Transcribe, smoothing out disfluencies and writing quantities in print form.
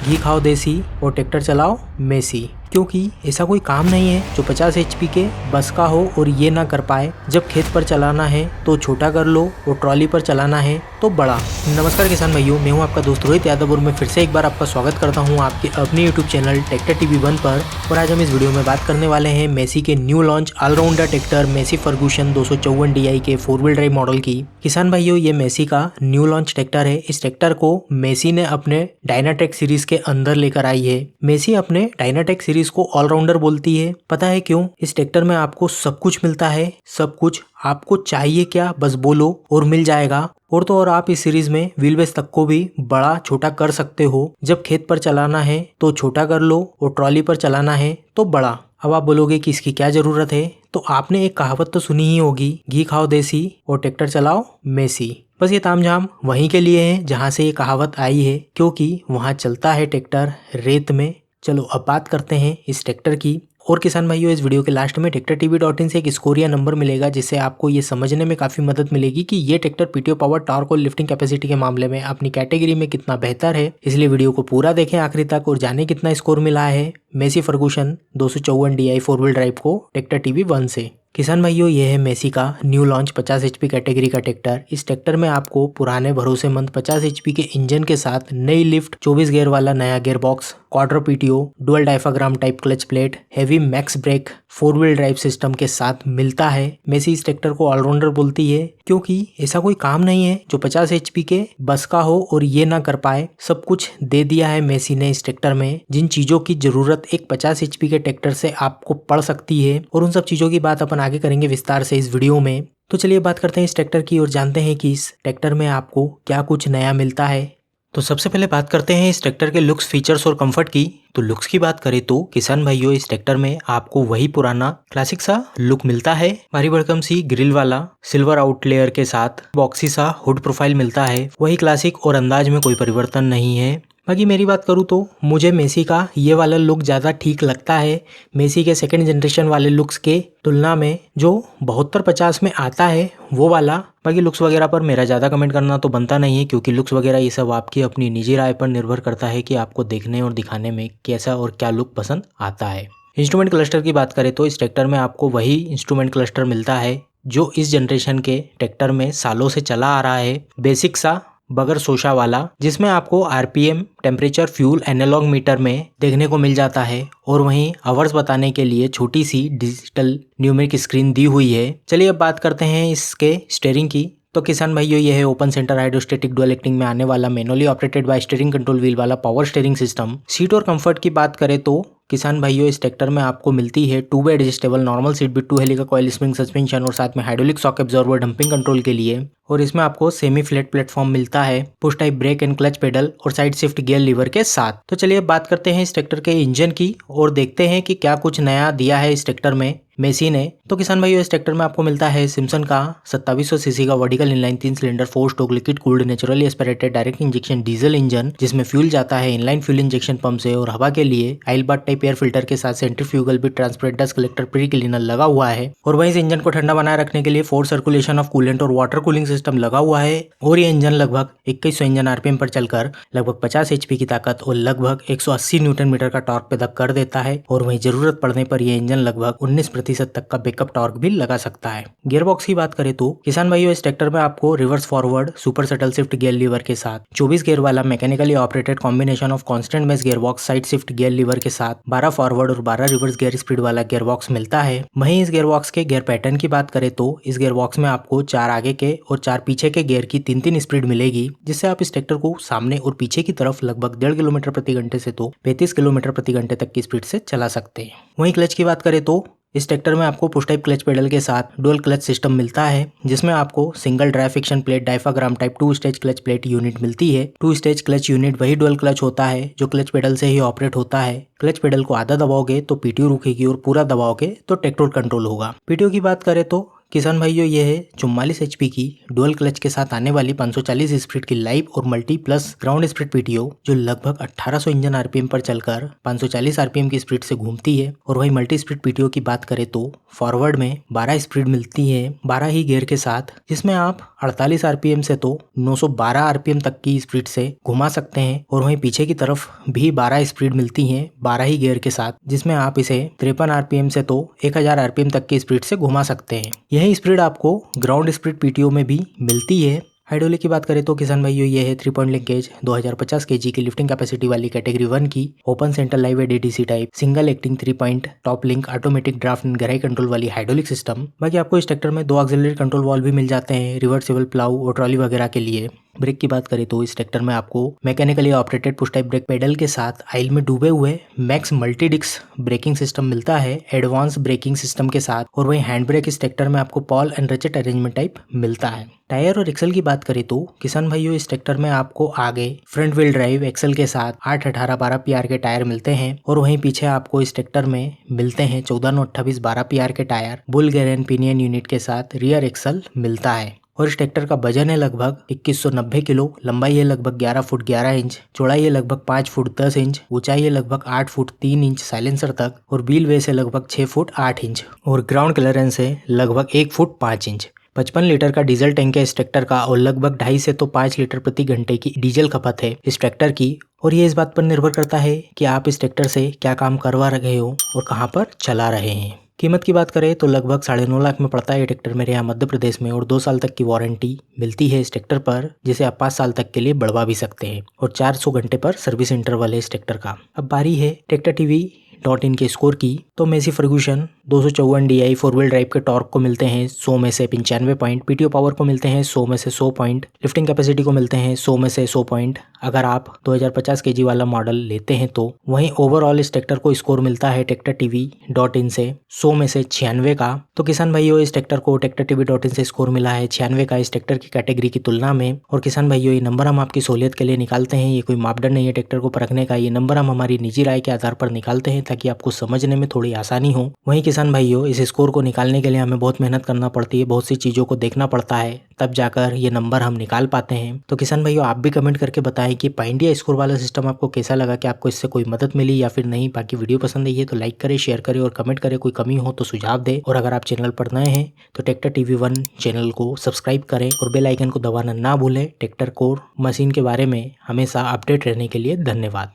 घी खाओ देसी और ट्रैक्टर चलाओ मेसी, क्योंकि ऐसा कोई काम नहीं है जो 50 HP के बस का हो और ये ना कर पाए। जब खेत पर चलाना है तो छोटा कर लो और ट्रॉली पर चलाना है तो बड़ा। नमस्कार किसान भाइयों, मैं हूं आपका दोस्त रोहित यादव और मैं फिर से एक बार आपका स्वागत करता हूं आपके अपने यूट्यूब चैनल ट्रैक्टर टीवी 1 पर। और आज हम इस वीडियो में बात करने वाले हैं मेसी के new launch all rounder tractor Massey Ferguson 254 DI के 4 व्हील ड्राइव मॉडल की। किसान भाइयों, ये मेसी का न्यू लॉन्च ट्रैक्टर है। इस ट्रैक्टर को मेसी ने अपने डायनाटेक सीरीज के अंदर लेकर आई है। मेसी अपने डायनाटेक सीरीज को ऑलराउंडर बोलती है। पता है क्यों? इस ट्रैक्टर में आपको सब कुछ मिलता है, सब कुछ। आपको चाहिए क्या बस बोलो और मिल जाएगा। और तो और आप इस सीरीज में व्हील बेस तक को भी बड़ा छोटा कर सकते हो। जब खेत पर चलाना है तो छोटा कर लो और ट्रॉली पर चलाना है तो बड़ा। अब आप बोलोगे कि इसकी क्या जरूरत है, तो आपने एक कहावत तो सुनी ही होगी, घी खाओ देसी और ट्रैक्टर चलाओ मेसी। बस ये तामझाम वहीं के लिए है जहां से ये कहावत आई है, क्योंकि वहां चलता है ट्रैक्टर रेत में। चलो अब बात करते हैं इस ट्रैक्टर की। और किसान भाइयों, इस वीडियो के लास्ट में TractorTV.in से एक स्कोर या नंबर मिलेगा, जिससे आपको ये समझने में काफ़ी मदद मिलेगी कि ये ट्रैक्टर पीटीओ पावर, टॉर्क और लिफ्टिंग कैपेसिटी के मामले में अपनी कैटेगरी में कितना बेहतर है। इसलिए वीडियो को पूरा देखें आखिरी तक और जाने कितना स्कोर मिला है Messi Ferguson 254 DI 4 wheel drive को ट्रैक्टर टीवी 1 से। किसान भाइयों, ये है मेसी का न्यू लॉन्च 50 HP कैटेगरी का ट्रैक्टर। इस ट्रैक्टर में आपको पुराने भरोसेमंद 50 HP के इंजन के साथ नई लिफ्ट, 24 गियर वाला नया gearbox, quadra PTO, dual diaphragm type clutch plate, heavy max brake, 4 wheel drive system के साथ मिलता है। मेसी इस ट्रैक्टर को ऑलराउंडर बोलती है, क्योंकि ऐसा कोई काम नहीं है जो 50 HP के बस का हो और ये ना कर पाए। सब कुछ दे दिया है मेसी ने इस ट्रैक्टर में। जिन चीजों की जरूरत एक 50 HP के ट्रैक्टर से आपको पड़ सकती है, और उन सब चीजों की बात अपन आगे करेंगे विस्तार से इस वीडियो में। तो चलिए बात करते हैं इस ट्रैक्टर की और जानते हैं कि इस ट्रैक्टर में आपको क्या कुछ नया मिलता है। तो सबसे पहले बात करते हैं इस ट्रैक्टर के लुक्स, फीचर्स और कंफर्ट की। तो लुक्स की बात करें तो किसान भाइयों, इस ट्रैक्टर में आपको वही पुराना क्लासिक सा लुक मिलता है। भारी भरकम सी ग्रिल वाला सिल्वर आउट लेयर के साथ बॉक्सी सा हुड प्रोफाइल मिलता है। वही क्लासिक और अंदाज में कोई परिवर्तन नहीं है। बाकी मेरी बात करूँ तो मुझे मेसी का ये वाला लुक ज़्यादा ठीक लगता है मेसी के सेकंड जनरेशन वाले लुक्स के तुलना में, जो 7250 में आता है वो वाला। बाकी लुक्स वगैरह पर मेरा ज़्यादा कमेंट करना तो बनता नहीं है, क्योंकि लुक्स वगैरह ये सब आपकी अपनी निजी राय पर निर्भर करता है कि आपको देखने और दिखाने में कैसा और क्या लुक पसंद आता है। इंस्ट्रूमेंट क्लस्टर की बात करें तो इस ट्रैक्टर में आपको वही इंस्ट्रूमेंट क्लस्टर मिलता है जो इस जनरेशन के ट्रैक्टर में सालों से चला आ रहा है। बेसिक सा बगैर शोशा वाला, जिसमें आपको RPM, temperature, fuel analogue meter में देखने को मिल जाता है। और वहीं आवर्स बताने के लिए छोटी सी डिजिटल न्यूमेरिक स्क्रीन दी हुई है। चलिए अब बात करते हैं इसके स्टीयरिंग की। तो किसान भाइयों, ये है open centre hydrostatic dual acting में आने वाला manually operated by steering control wheel वाला पावर स्टीयरिंग सिस्टम। सीट और कंफर्ट की बात करें तो किसान भाइयों, इस ट्रैक्टर में आपको मिलती है 2 way adjustable normal seat bit, 2 helical coil spring suspension और साथ में hydraulic shock absorber damping control के लिए। और इसमें आपको सेमी फ्लैट प्लेटफॉर्म मिलता है, push type brake and clutch pedal और साइड शिफ्ट गियर लीवर के साथ। तो चलिए अब बात करते हैं इस ट्रैक्टर के इंजन की और देखते हैं कि क्या कुछ नया दिया है इस ट्रैक्टर में मेसी ने। तो किसान भाइयों, इस ट्रैक्टर में आपको मिलता है सिम्सन का 2700 सीसी का vertical inline 3 cylinder 4 stroke liquid cooled naturally aspirated direct injection diesel engine, जिसमें फ्यूल जाता है इनलाइन फ्यूल इंजेक्शन पंप से और हवा के लिए आइलबाट टाइप एयर फिल्टर के साथ centrifugal bit transparent dust collector pre cleaner लगा हुआ है। और वहीं इस इंजन को ठंडा बनाए रखने के लिए फोर्स सर्कुलेशन ऑफ कूलेंट और वाटर कूलिंग सिस्टम लगा हुआ है। और ये इंजन लगभग 2100 इंजन RPM पर चलकर लगभग 50 HP की ताकत और लगभग 180 न्यूटन मीटर का टॉर्क पैदा कर देता है। और वहीं जरूरत पड़ने पर यह इंजन लगभग 19% तक का बैकअप टॉर्क भी लगा सकता है। गियर बॉक्स की बात करें तो किसान भाइयों, इस ट्रैक्टर में आपको reverse forward super subtle shift gear lever के साथ 24 गियर वाला mechanically operated combination of constant mesh gear box side shift gear lever के साथ 12 फॉरवर्ड और 12 रिवर्स गियर स्पीड वाला गियर बॉक्स मिलता है। वहीं इस गियर बॉक्स के गियर पैटर्न की बात करें तो इस गियर बॉक्स में आपको 4 आगे के और 4 पीछे के गियर की 3-3 स्पीड मिलेगी, जिससे आप इस ट्रैक्टर को सामने और पीछे की तरफ लगभग 1.5 किलोमीटर प्रति घंटे से तो 35 किलोमीटर प्रति घंटे तक की स्पीड से चला सकते हैं। वहीं क्लच की बात करें तो इस ट्रैक्टर में आपको पुश टाइप क्लच पेडल के साथ डुअल क्लच सिस्टम मिलता है, जिसमें आपको single dry friction plate diaphragm type 2 stage clutch plate unit मिलती है। 2 स्टेज क्लच यूनिट वही डुअल क्लच होता है जो क्लच पेडल से ही ऑपरेट होता है। क्लच पेडल को आधा दबाओगे तो पीटीओ रुकेगी और पूरा दबाओगे तो ट्रैक्टर कंट्रोल होगा। पीटीओ की बात करें तो किसान भाइयों ये है 44 HP की डुअल क्लच के साथ आने वाली 540 स्पीड की लाइव और multi plus ground speed PTO, जो लगभग 1800 इंजन आरपीएम पर चलकर 540 आरपीएम की स्पीड से घूमती है। और वही मल्टी स्पीड पीटीओ की बात करें तो फॉरवर्ड में 12 स्पीड मिलती है 12 ही गियर के साथ, जिसमें आप 48 आरपीएम से तो 912 आरपीएम तक की स्पीड से घुमा सकते हैं। और वहीं पीछे की तरफ भी 12 स्पीड मिलती है 12 ही गियर के साथ, जिसमें आप इसे 53 आरपीएम से तो 1000 आरपीएम तक की स्पीड से घुमा सकते हैं। यही स्पीड आपको ग्राउंड स्पीड पीटीओ में भी मिलती है। हाइड्रोलिक की बात करें तो किसान भाइयों ये है 3 पॉइंट लिंकेज 2050 kg की लिफ्टिंग कैपेसिटी वाली कैटेगरी 1 की open centre live ADC type single acting 3 point top link automatic draft and गहराई कंट्रोल वाली हाइड्रोलिक सिस्टम। बाकी आपको इस ट्रैक्टर में 2 ऑक्सिलरी कंट्रोल वॉल्व भी मिल जाते हैं रिवर्सिबल प्लाऊ और ट्रॉली वगैरह के लिए। ब्रेक की बात करें तो इस ट्रैक्टर में आपको mechanically operated push type brake pedal के साथ आइल में डूबे हुए max multi disc braking system मिलता है एडवांस ब्रेकिंग सिस्टम के साथ। और वहीं हैंड ब्रेक इस ट्रैक्टर में आपको Paul and ratchet arrangement type मिलता है। टायर और एक्सल की बात करें तो किसान भाइयों इस ट्रैक्टर में आपको आगे फ्रंट व्हील ड्राइव एक्सल के साथ 8, 18, 12 PR के टायर मिलते हैं। और वहीं पीछे आपको इस ट्रैक्टर में मिलते हैं 14, 9, 28, 12 PR के tyre bull gear pinion unit के साथ रियर एक्सल मिलता है। और इस ट्रैक्टर का वजन है लगभग 2190 किलो, लंबाई है लगभग 11 फुट 11 इंच, चौड़ाई है लगभग 5 फुट 10 इंच, ऊंचाई है लगभग 8 फुट 3 इंच साइलेंसर तक, और व्हील बेस है लगभग 6 फुट 8 इंच, और ग्राउंड क्लियरेंस है लगभग 1 फुट 5 इंच। 55 लीटर का डीजल टैंक है इस ट्रैक्टर का, और लगभग 2.5 से तो 5 लीटर प्रति घंटे की डीजल खपत है इस ट्रैक्टर की। और ये इस बात पर निर्भर करता है कि आप इस ट्रैक्टर से क्या काम करवा रहे हो और कहाँ पर चला रहे हैं। कीमत की बात करें तो लगभग 9.5 लाख में पड़ता है ये ट्रैक्टर मेरे यहाँ मध्य प्रदेश में। और 2 साल तक की वारंटी मिलती है इस ट्रैक्टर पर, जिसे आप 5 साल तक के लिए बढ़वा भी सकते हैं। और 400 घंटे पर सर्विस इंटरवल है इस ट्रैक्टर का। अब बारी है TractorTV.in के स्कोर की। तो Messi Ferguson 254 DI 4 wheel drive के टॉर्क को मिलते हैं 100 में से 95 पॉइंट, पीटीओ पावर को मिलते हैं 100 में से 100 पॉइंट, लिफ्टिंग कैपेसिटी को मिलते हैं 100 में से 100 पॉइंट अगर आप 2050 kg वाला मॉडल लेते हैं तो। वहीं ओवरऑल इस ट्रैक्टर को स्कोर मिलता है TractorTV.in से 100 में से 96 का। तो किसान भाइयों इस ट्रैक्टर को TractorTV.in से स्कोर मिला है 96 का इस ट्रैक्टर की कैटेगरी की तुलना में। और किसान भाइयों ये नंबर हम आपकी सहूलियत के लिए निकालते हैं, ये कोई मापदंड नहीं है ट्रैक्टर को परखने का। ये नंबर हम हमारी निजी राय के आधार पर निकालते हैं ताकि आपको समझने में थोड़ी आसानी हो। वहीं किसान भाइयों इस स्कोर को निकालने के लिए हमें बहुत मेहनत करना पड़ती है, बहुत सी चीज़ों को देखना पड़ता है, तब जाकर ये नंबर हम निकाल पाते हैं। तो किसान भाइयों आप भी कमेंट करके बताएं कि पाइंडिया स्कोर वाला सिस्टम आपको कैसा लगा, कि आपको इससे कोई मदद मिली या फिर नहीं। बाकी वीडियो पसंद आई है तो लाइक करें, शेयर करें और कमेंट करें। कोई कमी हो तो सुझाव दें। और अगर आप चैनल पर नए हैं तो ट्रैक्टर TV1 चैनल को सब्सक्राइब करें और बेल आइकन को दबाना ना भूलें। ट्रैक्टर कोर मशीन के बारे में हमेशा अपडेट रहने के लिए धन्यवाद।